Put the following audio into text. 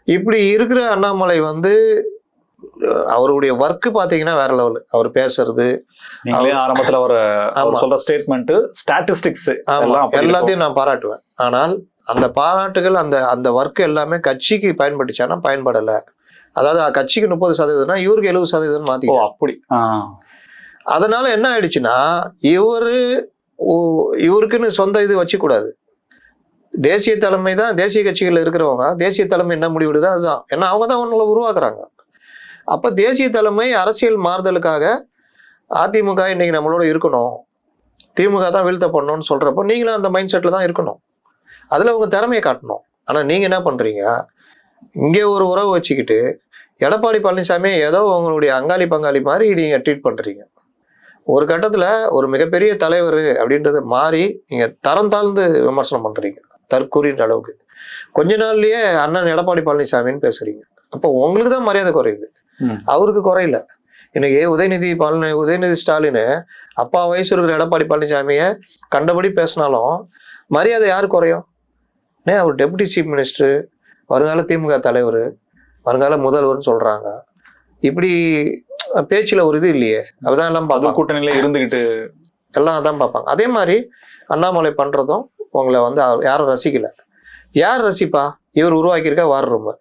இப்படி இருக்கிற அண்ணாமலை வந்து அவருடைய ஒர்க் பாத்தீங்கன்னா வேற லெவல். அவர் பேசுறது நீங்களே ஆரம்பத்துல அவர் சொல்ற ஸ்டேட்மெண்ட் ஸ்டாட்டிஸ்டிக்ஸ் எல்லாத்தையும் நான் பாராட்டுவேன். ஆனால் அந்த பாராட்டுகள் அந்த அந்த ஒர்க் எல்லாமே கட்சிக்கு பயன்பட்டுச்சானா பயன்படல. அதாவது கட்சிக்கு 30% இவருக்கு 70% மாத்தி. அப்படி. அதனால என்ன ஆயிடுச்சுன்னா இவருக்குன்னு சொந்த இது வச்சுக்கூடாது. தேசிய தலைமை தான், தேசிய கட்சிகள் இருக்கிறவங்க தேசிய தலைமை என்ன முடிவிடுதோ அதுதான். ஏன்னா அவங்க தான் அவங்களை உருவாக்குறாங்க. அப்ப தேசிய தலைமை அரசியல் மாறுதலுக்காக அதிமுக இன்னைக்கு நம்மளோட இருக்கணும், திமுக தான் வீழ்த்த பண்ணணும்னு சொல்றப்போ நீங்களும் அந்த மைண்ட் செட்ல தான் இருக்கணும். அதுல உங்க திறமையை காட்டணும். ஆனா நீங்க என்ன பண்றீங்க, இங்கே ஒரு உறவு வச்சுக்கிட்டு எடப்பாடி பழனிசாமி ஏதோ உங்களுடைய அங்காளி பங்காளி மாதிரி நீங்க ட்ரீட் பண்றீங்க. ஒரு கட்டத்துல ஒரு மிகப்பெரிய தலைவர் அப்படின்றத மாறி நீங்க தரம் தாழ்ந்து விமர்சனம் பண்றீங்க, தற்கூறின்ற அளவுக்கு. கொஞ்ச நாள்லயே அண்ணன் எடப்பாடி பழனிசாமின்னு பேசுறீங்க. அப்போ உங்களுக்கு தான் மரியாதை குறையுது, அவருக்கு குறையில. இன்னைக்கு உதயநிதி ஸ்டாலின் அப்பா வயசு இருக்கிற எடப்பாடி பழனிசாமிய கண்டபடி பேசினாலும் மரியாதை யாரு குறையும்? அவர் டெபுட்டி சீஃப் மினிஸ்டர், வருங்கால திமுக தலைவர், வருங்கால முதல்வர்னு சொல்றாங்க. இப்படி பேச்சுல ஒரு இது இல்லையே. அதுதான் எல்லாம் கூட்டணியில இருந்துகிட்டு எல்லாம் அதான் பார்ப்பாங்க. அதே மாதிரி அண்ணாமலை பண்றதும் உங்களை வந்து யாரும் ரசிக்கல. யார் ரசிப்பா? இவர் உருவாக்கியிருக்கா வார் ரூம்.